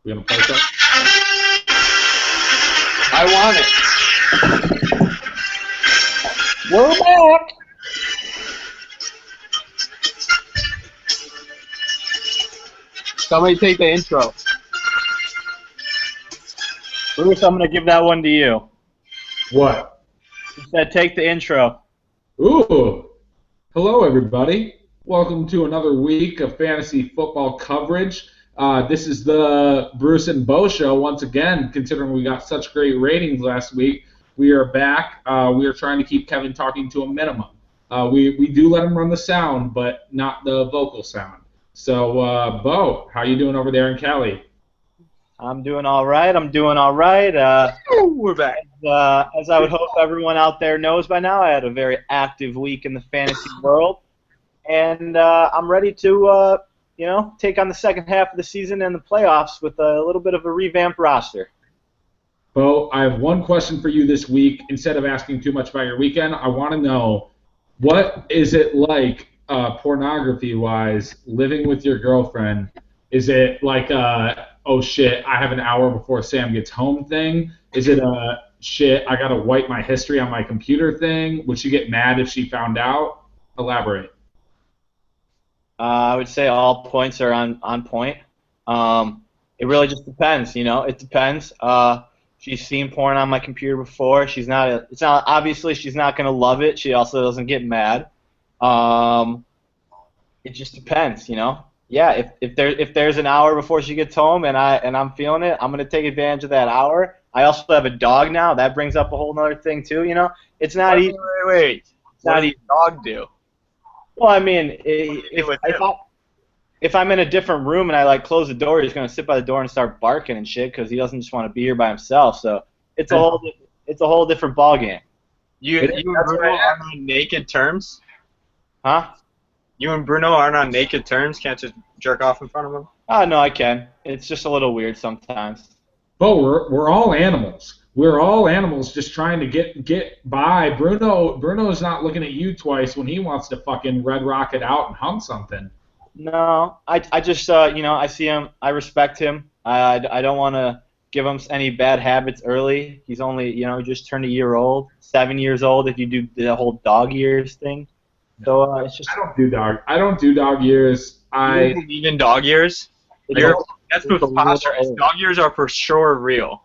We gonna play some? I want it. We're back. Somebody take the intro. Bruce, I'm going to give that one to you. What? You said take the intro. Ooh. Hello, everybody. Welcome to another week of fantasy football coverage. This is the Bruce and Bo show once again. Considering we got such great ratings last week, we are back. We are trying to keep Kevin talking to a minimum. We do let him run the sound, but not the vocal sound. So, Bo, how you doing over there in Cali? I'm doing all right. We're back. As I would hope everyone out there knows by now, I had a very active week in the fantasy world, and I'm ready to, take on the second half of the season and the playoffs with a little bit of a revamped roster. Bo, I have one question for you this week. Instead of asking too much about your weekend, I want to know, what is it like, pornography-wise, living with your girlfriend? Is it like oh shit, I have an hour before Sam gets home thing? Is it a shit, I gotta wipe my history on my computer thing? Would she get mad if she found out? Elaborate. I would say all points are on point. It really just depends, It depends. She's seen porn on my computer before. It's not obviously she's not gonna love it. She also doesn't get mad. It just depends, Yeah, if there's an hour before she gets home and I'm feeling it, I'm gonna take advantage of that hour. I also have a dog now. That brings up a whole other thing too. It's not easy. Wait. What does your dog do? Well, I mean, if I'm in a different room and I close the door, he's gonna sit by the door and start barking and shit because he doesn't just want to be here by himself. So it's a whole different ballgame. You and Bruno aren't on naked terms? Huh? You and Bruno aren't on naked terms? Can't just jerk off in front of him? Oh, no, I can. It's just a little weird sometimes. Bo, we're all animals. We're all animals just trying to get by. Bruno's not looking at you twice when he wants to fucking red rocket out and hum something. No, I just I see him. I respect him. I don't want to give him any bad habits early. He's only just turned a year old, 7 years old if you do the whole dog years thing. So it's just. I don't do dog years. You believe in dog years? That's preposterous. Dog years are for sure real.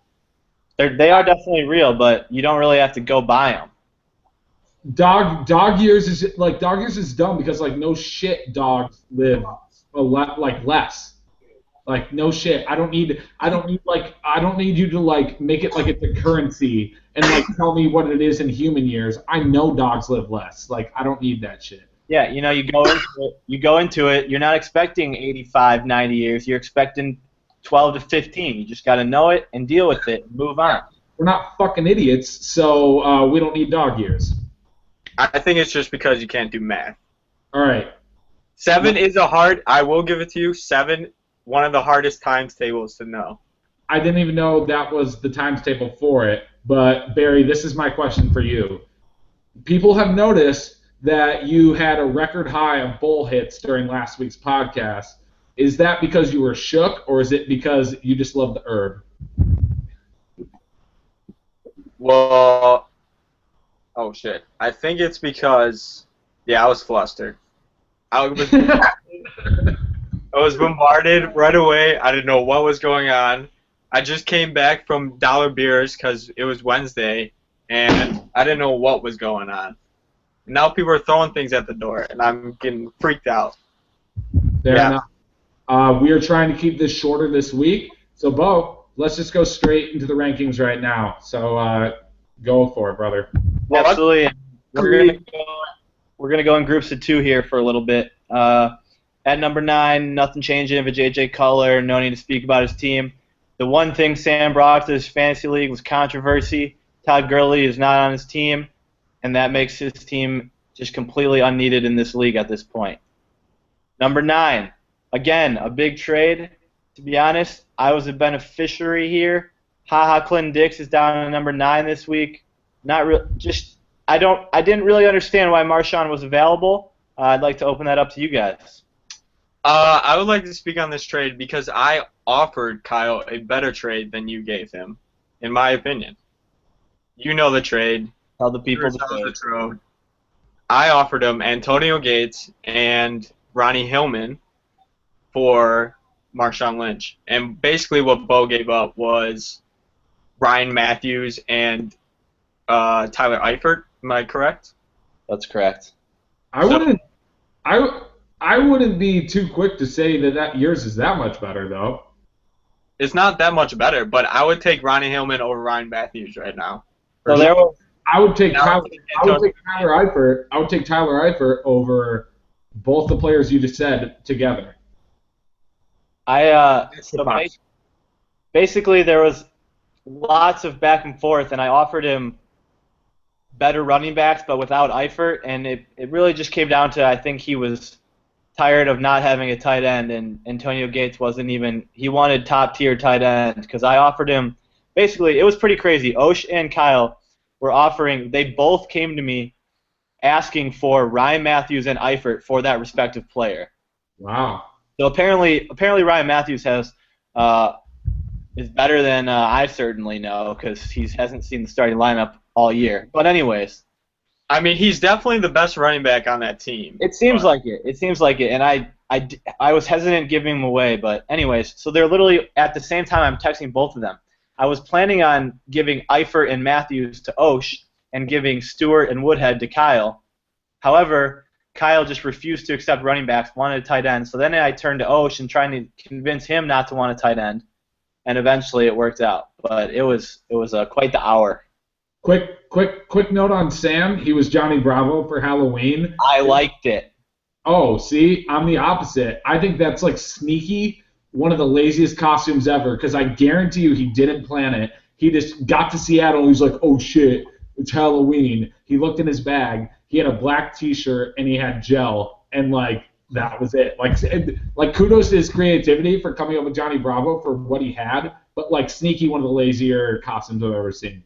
They are definitely real, but you don't really have to go buy them. Dog years is dumb because no shit, dogs live less. No shit. I don't need you to make it like it's a currency and tell me what it is in human years. I know dogs live less. I don't need that shit. Yeah, you go into it, you're not expecting 85, 90 years. You're expecting 12 to 15. You just got to know it and deal with it and move on. We're not fucking idiots, so we don't need dog years. I think it's just because you can't do math. All right. 7 is I will give it to you, 7, one of the hardest times tables to know. I didn't even know that was the times table for it, but Barry, this is my question for you. People have noticed that you had a record high of bull hits during last week's podcast. Is that because you were shook, or is it because you just love the herb? Well, oh shit. I think it's because, I was flustered. I was bombarded right away. I didn't know what was going on. I just came back from Dollar Beers because it was Wednesday, and I didn't know what was going on. Now people are throwing things at the door, and I'm getting freaked out. Fair enough. We are trying to keep this shorter this week. So, Bo, let's just go straight into the rankings right now. So, go for it, brother. Well, absolutely. We're gonna go in groups of 2 here for a little bit. At number 9, nothing changing with J.J. Cutler. No need to speak about his team. The one thing Sam brought to his fantasy league was controversy. Todd Gurley is not on his team, and that makes his team just completely unneeded in this league at this point. Number 9, again, a big trade. To be honest, I was a beneficiary here. Clinton Dix is down at number 9 this week. I didn't really understand why Marshawn was available. I'd like to open that up to you guys. I would like to speak on this trade because I offered Kyle a better trade than you gave him, in my opinion. You know the trade. Tell the people Here's the how the trade. trade. I offered him Antonio Gates and Ronnie Hillman for Marshawn Lynch. And basically what Bo gave up was Ryan Matthews and Tyler Eifert. Am I correct? That's correct. I wouldn't. I wouldn't be too quick to say that yours is that much better though. It's not that much better, but I would take Ronnie Hillman over Ryan Matthews right now. So there was I would take Now, Tyler. I would take Tyler Eifert. I would take Tyler Eifert over both the players you just said together. so basically there was lots of back and forth, and I offered him better running backs, but without Eifert, and it really just came down to I think he was tired of not having a tight end, and Antonio Gates wasn't even he wanted top tier tight end because I offered him basically it was pretty crazy. Osh and Kyle were offering they both came to me asking for Ryan Matthews and Eifert for that respective player. Wow. So apparently Ryan Matthews is better than I certainly know because he hasn't seen the starting lineup all year. But anyways, I mean, he's definitely the best running back on that team. it seems like it. It seems like it, and I was hesitant giving him away. But anyways, so they're literally at the same time I'm texting both of them. I was planning on giving Eifert and Matthews to Osh and giving Stewart and Woodhead to Kyle. However, Kyle just refused to accept running backs, wanted a tight end. So then I turned to Osh and trying to convince him not to want a tight end, and eventually it worked out. But it was quite the hour. Quick note on Sam. He was Johnny Bravo for Halloween. I liked it. Oh, see, I'm the opposite. I think that's like sneaky, one of the laziest costumes ever, because I guarantee you he didn't plan it. He just got to Seattle. He's like, oh shit, it's Halloween. He looked in his bag. He had a black T-shirt and he had gel, and like that was it. Like kudos to his creativity for coming up with Johnny Bravo for what he had, but like sneaky, one of the lazier costumes I've ever seen.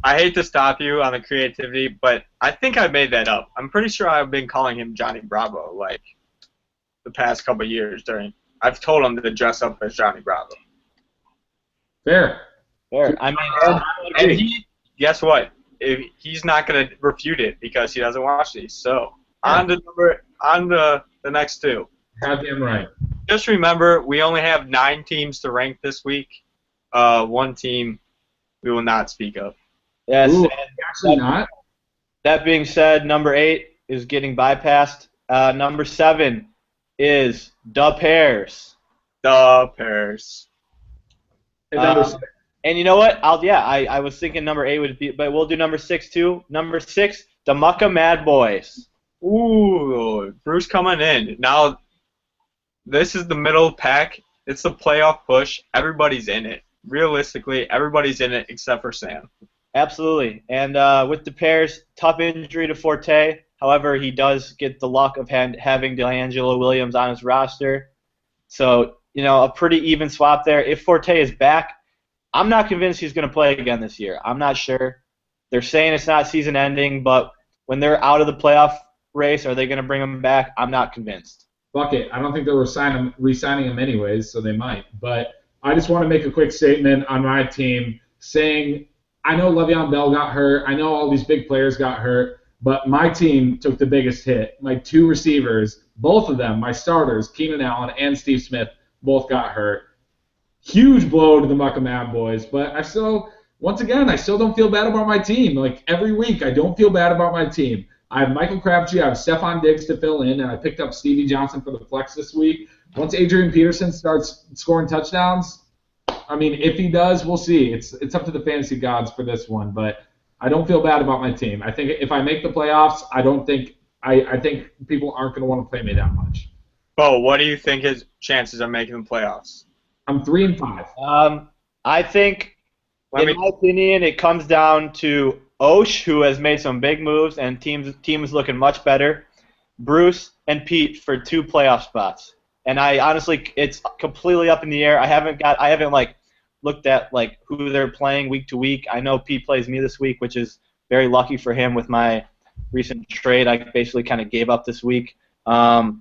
I hate to stop you on the creativity, but I think I made that up. I'm pretty sure I've been calling him Johnny Bravo like the past couple of years I've told him to dress up as Johnny Bravo. Fair. I mean, And he, guess what? He's not going to refute it because he doesn't watch these. So on to the next two. Goddamn right. Just remember, we only have 9 teams to rank this week. One team we will not speak of. yes. Ooh, and actually not. that being said, number 8 is getting bypassed. Number 7 is the Pears. The Pears. And number six. And you know what? I was thinking number 8 would be, but we'll do number 6 too. Number 6, the Mucka Mad Boys. Ooh, Bruce coming in. Now, this is the middle pack. It's the playoff push. Everybody's in it. Realistically, everybody's in it except for Sam. Absolutely. And with the Pears, tough injury to Forte. However, he does get the luck of having DeAngelo Williams on his roster. So, a pretty even swap there. If Forte is back, I'm not convinced he's going to play again this year. I'm not sure. They're saying it's not season ending, but when they're out of the playoff race, are they going to bring him back? I'm not convinced. Fuck it. I don't think they're re-signing him anyways, so they might. But I just want to make a quick statement on my team saying I know Le'Veon Bell got hurt. I know all these big players got hurt. But my team took the biggest hit. My 2 receivers, both of them, my starters, Keenan Allen and Steve Smith, both got hurt. Huge blow to the Mucka Mad Boys. But I still don't feel bad about my team. Like every week, I don't feel bad about my team. I have Michael Crabtree, I have Stephon Diggs to fill in, and I picked up Stevie Johnson for the flex this week. Once Adrian Peterson starts scoring touchdowns, I mean, if he does, we'll see. It's up to the fantasy gods for this one, but I don't feel bad about my team. I think if I make the playoffs, I think people aren't going to want to play me that much. Bo, what do you think his chances of making the playoffs? I'm 3-5. I think, in my opinion, it comes down to Osh, who has made some big moves, and team is looking much better. Bruce and Pete for 2 playoff spots. And I honestly, it's completely up in the air. I haven't looked at who they're playing week to week. I know Pete plays me this week, which is very lucky for him with my recent trade. I basically kind of gave up this week. I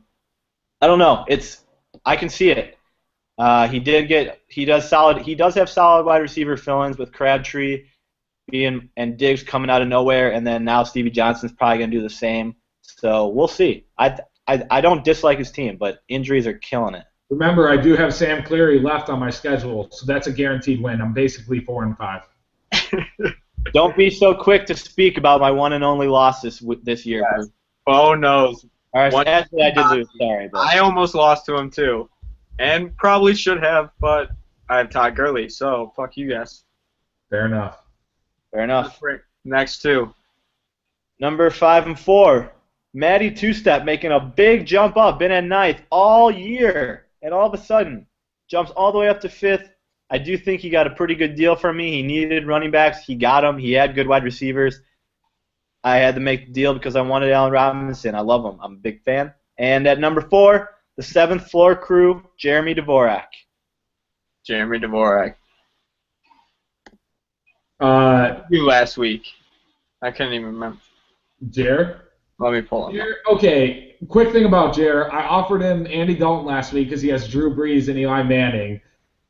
don't know. I can see it. He does have solid wide receiver fill-ins with Crabtree and Diggs coming out of nowhere, and then now Stevie Johnson's probably gonna do the same. So we'll see. I don't dislike his team, but injuries are killing it. Remember, I do have Sam Cleary left on my schedule, so that's a guaranteed win. I'm basically 4-5. Don't be so quick to speak about my one and only losses this year. Yes. Oh no. All right, actually, I did lose. Sorry, but I almost lost to him too, and probably should have, but I have Todd Gurley, so fuck you guys. Fair enough. Fair enough. Next two. Number 5 and 4, Matty Two-Step making a big jump up. Been at 9th all year, and all of a sudden jumps all the way up to 5th. I do think he got a pretty good deal from me. He needed running backs. He got them. He had good wide receivers. I had to make the deal because I wanted Allen Robinson. I love him. I'm a big fan. And at number 4, the 7th floor crew, Jeremy Dvorak. Jeremy Dvorak. You last week. I couldn't even remember. Jer? Let me pull him. Okay, quick thing about Jer. I offered him Andy Dalton last week because he has Drew Brees and Eli Manning.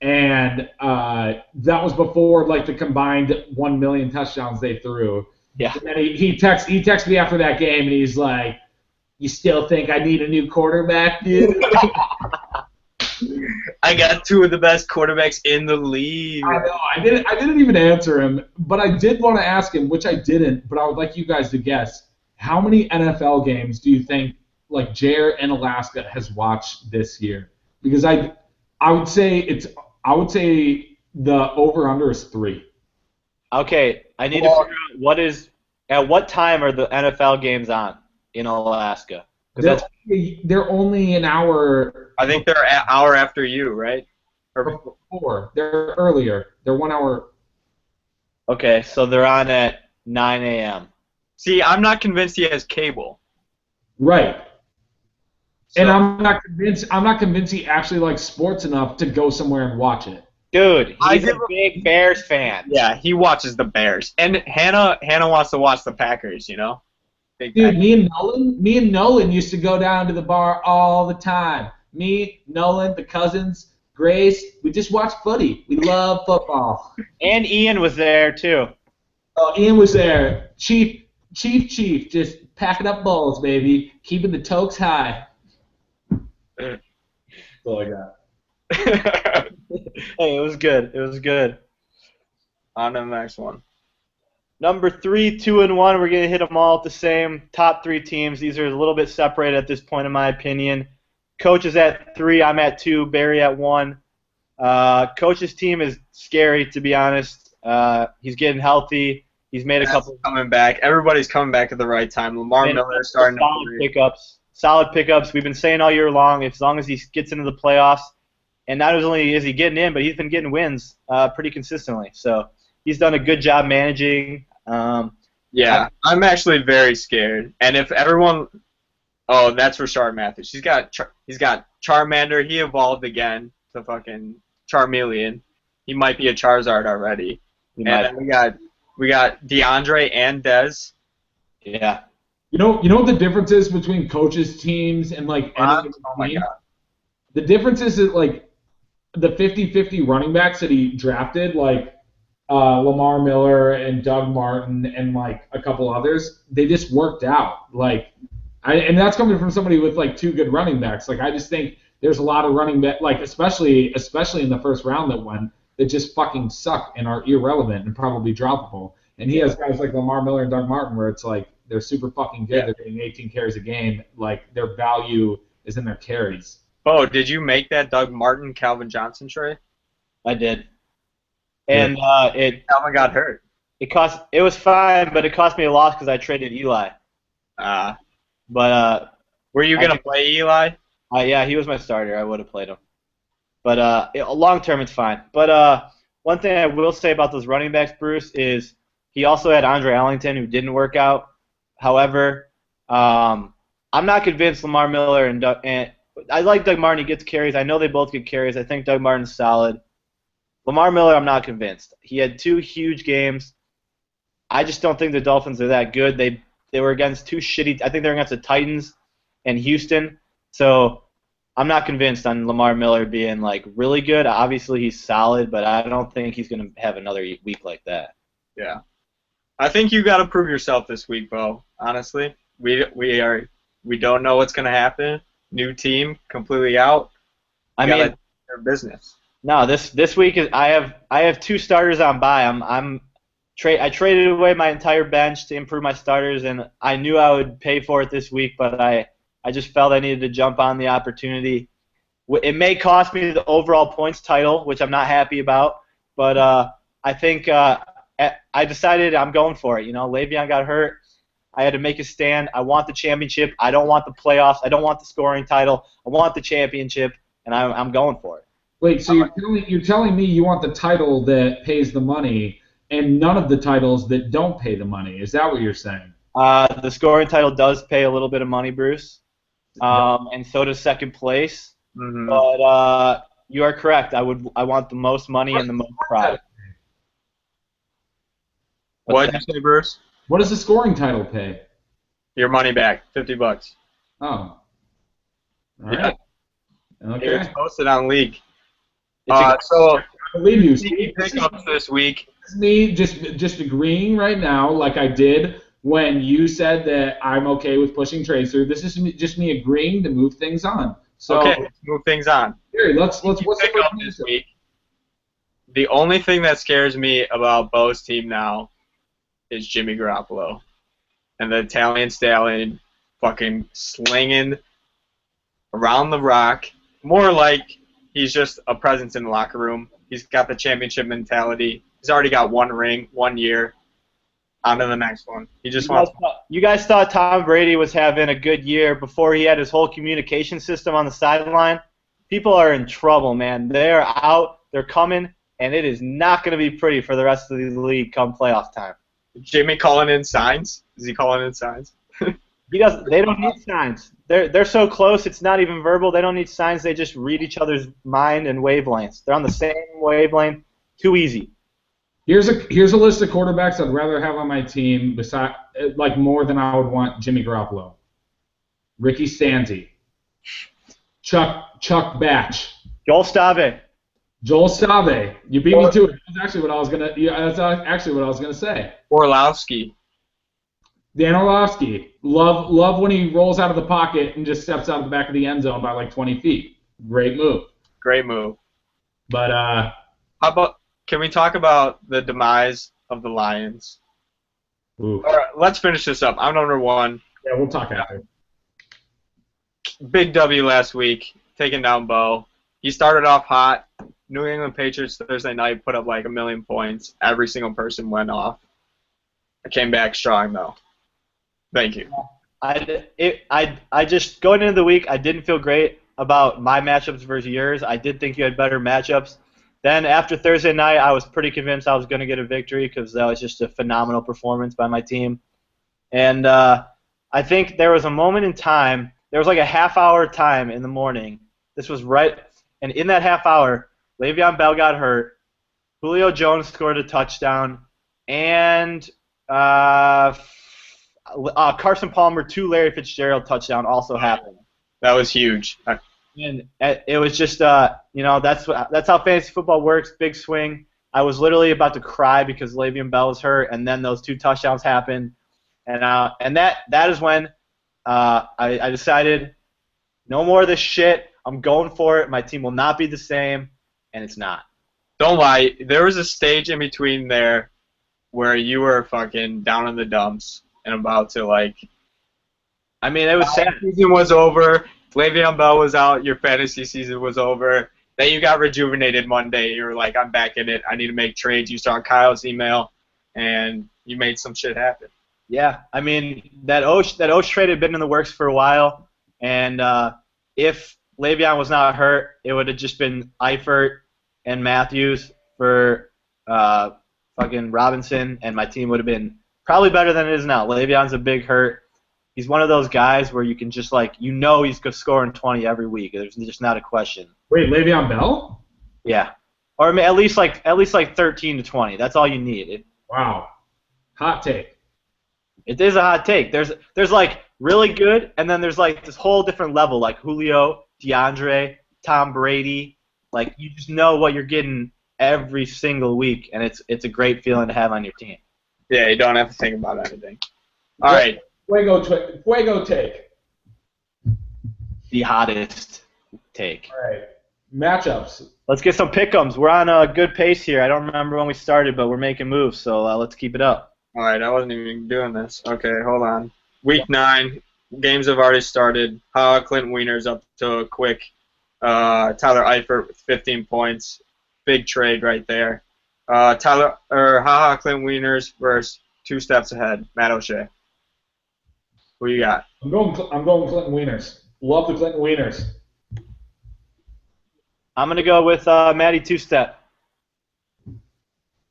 And that was before like the combined 1 million touchdowns they threw. Yeah. And he texted me after that game, and he's like, "You still think I need a new quarterback, dude?" I got 2 of the best quarterbacks in the league. I know. I didn't even answer him, but I did want to ask him, which I didn't. But I would like you guys to guess how many NFL games do you think like Jer in Alaska has watched this year? Because I would say the over/under is 3. Okay, I need to figure out at what time are the NFL games on in Alaska? They're only an hour. I think they're an hour after you, right? Or before. They're earlier. They're 1 hour. Okay, so they're on at 9 a.m. See, I'm not convinced he has cable. Right. So, and I'm not convinced he actually likes sports enough to go somewhere and watch it. Dude, he's a big Bears fan. Yeah, he watches the Bears. And Hannah wants to watch the Packers, you know? Dude, me and Nolan used to go down to the bar all the time. Me, Nolan, the cousins, Grace, we just watch footy. We love football. And Ian was there too. Oh, Ian was there. Chief, just packing up balls, baby. Keeping the tokes high. That's all I got. Hey, it was good. It was good. On to the next one. Number 3, 2 and 1. We're gonna hit them all at the same top 3 teams. These are a little bit separated at this point, in my opinion. Coach is at 3. I'm at 2. Barry at 1. Coach's team is scary, to be honest. He's getting healthy. He's made a couple. Coming back. Everybody's coming back at the right time. Lamar Miller starting Solid pickups. We've been saying all year long, as long as he gets into the playoffs, and not only is he getting in, but he's been getting wins pretty consistently. So he's done a good job managing. Yeah, I'm actually very scared. And if everyone, that's Rashard Matthews. He's got Charmander. He evolved again to fucking Charmeleon. He might be a Charizard already. And then we got DeAndre and Dez. Yeah. You know what the difference is between coaches' teams and like any team? The difference is that like the 50-50 running backs that he drafted, like Lamar Miller and Doug Martin and like a couple others, they just worked out. Like, and that's coming from somebody with like 2 good running backs. Like, I just think there's a lot of running back, like especially in the first round that just fucking suck and are irrelevant and probably droppable. And he has guys like Lamar Miller and Doug Martin where it's like they're super fucking good. Yeah. They're getting 18 carries a game. Like, their value is in their carries. Oh, did you make that Doug Martin, Calvin Johnson trade? I did. And Calvin got hurt. It was fine, but it cost me a loss because I traded Eli. But were you gonna play Eli? Yeah, he was my starter. I would have played him. But long term, it's fine. But one thing I will say about those running backs, Bruce, is he also had Andre Ellington, who didn't work out. However, I'm not convinced Lamar Miller and I like Doug Martin. He gets carries. I know they both get carries. I think Doug Martin's solid. Lamar Miller, I'm not convinced. He had 2 huge games. I just don't think the Dolphins are that good. They were against 2 shitty. I think they're against the Titans and Houston. So I'm not convinced on Lamar Miller being like really good. Obviously he's solid, but I don't think he's gonna have another week like that. Yeah. I think you got to prove yourself this week, Bo. Honestly, we don't know what's gonna happen. New team, completely out. I mean, their business. No, this week is I have 2 starters on bye. I traded away my entire bench to improve my starters, and I knew I would pay for it this week, but I just felt I needed to jump on the opportunity. It may cost me the overall points title, which I'm not happy about, but I think I decided I'm going for it. You know, Le'Veon got hurt. I had to make a stand. I want the championship. I don't want the playoffs. I don't want the scoring title. I want the championship, and I'm going for it. Wait, so you're telling me you want the title that pays the money and none of the titles that don't pay the money? Is that what you're saying? The scoring title does pay a little bit of money, Bruce, and so does second place. Mm-hmm. But you are correct. I want the most money and the most pride. What did you say, Bruce? What does the scoring title pay? Your money back, $50. Oh. All Yeah. right. Okay. It's posted on League. So I believe you, Steve. pickups this week. This is me just agreeing right now, like I did when you said that I'm okay with pushing trades through. This is just me agreeing to move things on. So, Okay, let's move things on. Gary, let's what's Pick the up this week. The only thing that scares me about Bo's team now is Jimmy Garoppolo and the Italian Stallion fucking slinging around the rock. More like he's just a presence in the locker room. He's got the championship mentality. He's already got 1 ring, 1 year. On to the next one. He just wants. You guys thought Tom Brady was having a good year before he had his whole communication system on the sideline? People are in trouble, man. They're out. They're coming, and it is not going to be pretty for the rest of the league come playoff time. Jimmy calling in signs? Is he calling in signs? He does. They don't need signs. They're so close. It's not even verbal. They don't need signs. They just read each other's mind and wavelengths. They're on the same wavelength. Too easy. Here's a list of quarterbacks I'd rather have on my team beside like more than I would want Jimmy Garoppolo. Ricky Stanzi, Chuck Batch, Joel Stave. Joel Stave. You beat me to it. That's actually what I was gonna. Yeah, that's actually what I was gonna say. Orlovsky. Dan Orlovsky. Love when he rolls out of the pocket and just steps out of the back of the end zone by like 20 feet. Great move. Great move. But How about? Can we talk about the demise of the Lions? ooh. All right, let's finish this up. I'm number 1. Yeah, we'll talk after. Big W last week, taking down Bo. He started off hot. New England Patriots Thursday night put up like 1 million points. Every single person went off. I came back strong though. Thank you. I just going into the week, I didn't feel great about my matchups versus yours. I did think you had better matchups. Then after Thursday night, I was pretty convinced I was going to get a victory because that was just a phenomenal performance by my team. And I think there was a moment in time, there was like a half-hour time in the morning. This was right, and in that half hour, Le'Veon Bell got hurt, Julio Jones scored a touchdown, and Carson Palmer, 2 Larry Fitzgerald touchdown also happened. That was huge. And it was just, that's how fantasy football works. Big swing. I was literally about to cry because Le'Veon Bell was hurt, and then those 2 touchdowns happened, and that is when I decided, no more of this shit. I'm going for it. My team will not be the same, and it's not. Don't lie. There was a stage in between there where you were fucking down in the dumps and about to like. I mean, it was sad. The season was over. Le'Veon Bell was out. Your fantasy season was over. Then you got rejuvenated Monday. You were like, I'm back in it. I need to make trades. You saw Kyle's email, and you made some shit happen. Yeah, I mean, that Osh trade had been in the works for a while, and if Le'Veon was not hurt, it would have just been Eifert and Matthews for fucking Robinson, and my team would have been probably better than it is now. Le'Veon's a big hurt. He's one of those guys where you can just he's scoring 20 every week. There's just not a question. Wait, Le'Veon Bell? Yeah, or I mean, at least like 13 to 20. That's all you need. Wow, hot take. It is a hot take. There's like really good, and then there's like this whole different level, like Julio DeAndre, Tom Brady. Like, you just know what you're getting every single week, and it's a great feeling to have on your team. Yeah, you don't have to think about anything. All right. Fuego take. The hottest take. All right. Matchups. Let's get some pick'ems. We're on a good pace here. I don't remember when we started, but we're making moves, so let's keep it up. All right, I wasn't even doing this. Okay, hold on. Week 9, games have already started. Clinton Wiener's up to a quick. Tyler Eifert with 15 points. Big trade right there. Clinton Wieners versus 2 steps ahead, Matt O'Shea. Who you got? I'm going Clinton Wieners. Love the Clinton Wieners. I'm going to go with Matty Two-Step.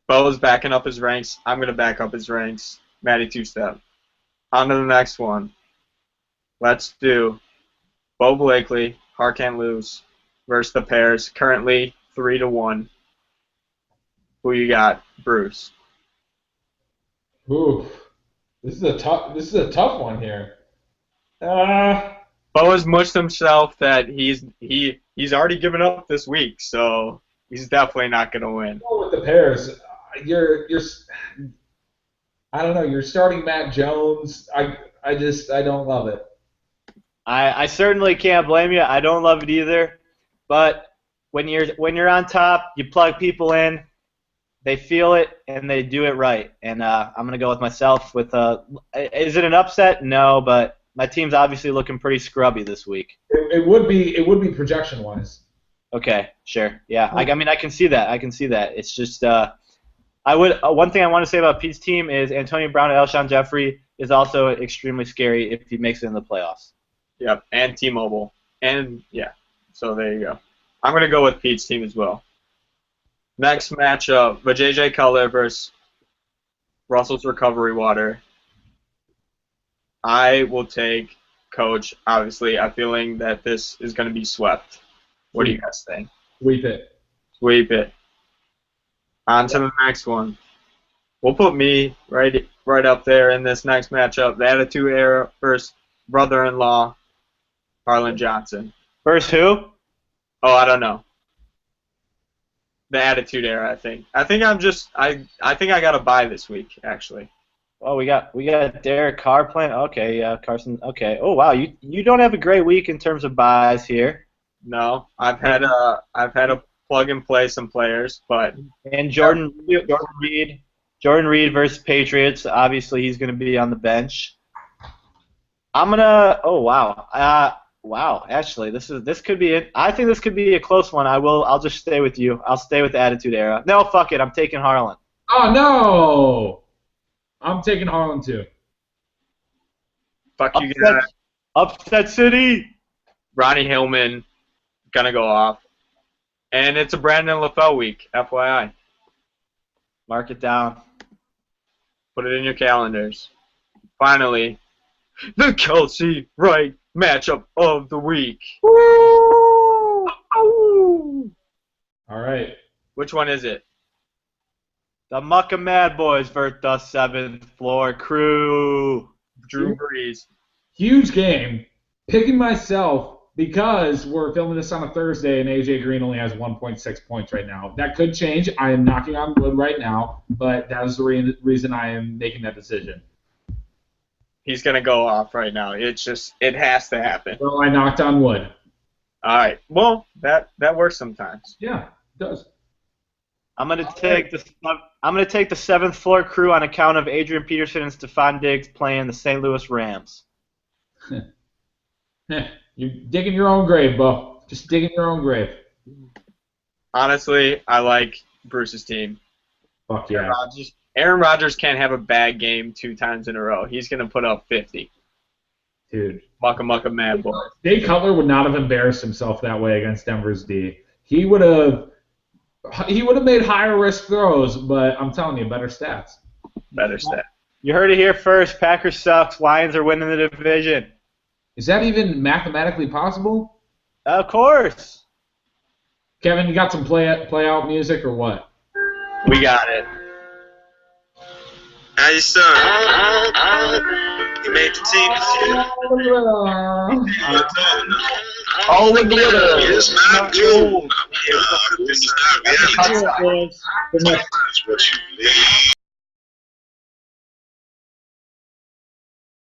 Bo's backing up his ranks. I'm going to back up his ranks. Matty Two-Step. On to the next one. Let's do Bo Blakely, Hard Can't Lose, versus the Pairs. Currently 3-1. Who you got, Bruce? Ooh, this is a tough one here. Bo has mushed himself that he's already given up this week, so he's definitely not going to win. With the Pairs, I don't know. You're starting Matt Jones. I don't love it. I certainly can't blame you. I don't love it either. But when you're on top, you plug people in, they feel it, and they do it right. And I'm going to go with myself. Is it an upset? No, but my team's obviously looking pretty scrubby this week. It would be projection wise. Okay, sure. Yeah, I mean I can see that. It's just one thing I want to say about Pete's team is Antonio Brown and Alshon Jeffrey is also extremely scary if he makes it in the playoffs. Yep, and T-Mobile. And, yeah, so there you go. I'm going to go with Pete's team as well. Next matchup, J.J. Cutler versus Russell's Recovery Water. I will take Coach. Obviously, I'm feeling that this is going to be swept. What do you guys think? Sweep it. Sweep it. On to the next one. We'll put me right up there in this next matchup. The Attitude Era versus brother-in-law, Harlan Johnson. Versus who? Oh, I don't know. The Attitude Era, I think. I think I got a bye this week, actually. Oh, we got Derek Carr playing. Okay, Carson. Okay. Oh wow, you don't have a great week in terms of buys here. No, I've had to plug and play some players, but and Jordan Reed versus Patriots. Obviously, he's going to be on the bench. I'm gonna. Oh wow. Wow. Actually, this could be it. I think this could be a close one. I'll just stay with you. I'll stay with the Attitude Era. No, fuck it. I'm taking Harlan. Oh no. I'm taking Harlan too. Fuck you guys. Upset City. Ronnie Hillman gonna go off, and it's a Brandon LaFell week. FYI. Mark it down. Put it in your calendars. Finally, the Kelsey Wright matchup of the week. Woo! All right. Which one is it? The Mucka Mad Boys versus the 7th Floor Crew. Drew Brees. Huge game. Picking myself because we're filming this on a Thursday and AJ Green only has 1.6 points right now. That could change. I am knocking on wood right now, but that is the reason I am making that decision. He's going to go off right now. It has to happen. Well, I knocked on wood. All right. Well, that works sometimes. Yeah, it does. I'm gonna take the 7th Floor Crew on account of Adrian Peterson and Stephon Diggs playing the St. Louis Rams. You're digging your own grave, Bo. Just digging your own grave. Honestly, I like Bruce's team. Fuck yeah. Aaron Rodgers can't have a bad game 2 times in a row. He's going to put up 50. Dude. Mucka Mad Boy. Jay Cutler would not have embarrassed himself that way against Denver's D. He would have made higher risk throws, but I'm telling you, better stats. Better stats. You heard it here first. Packers sucks. Lions are winning the division. Is that even mathematically possible? Of course. Kevin, you got some play out music or what? We got it. How you son? You made the team this year. All the glitter. It's not gold. It's It's not. Yeah. That's That's what you need.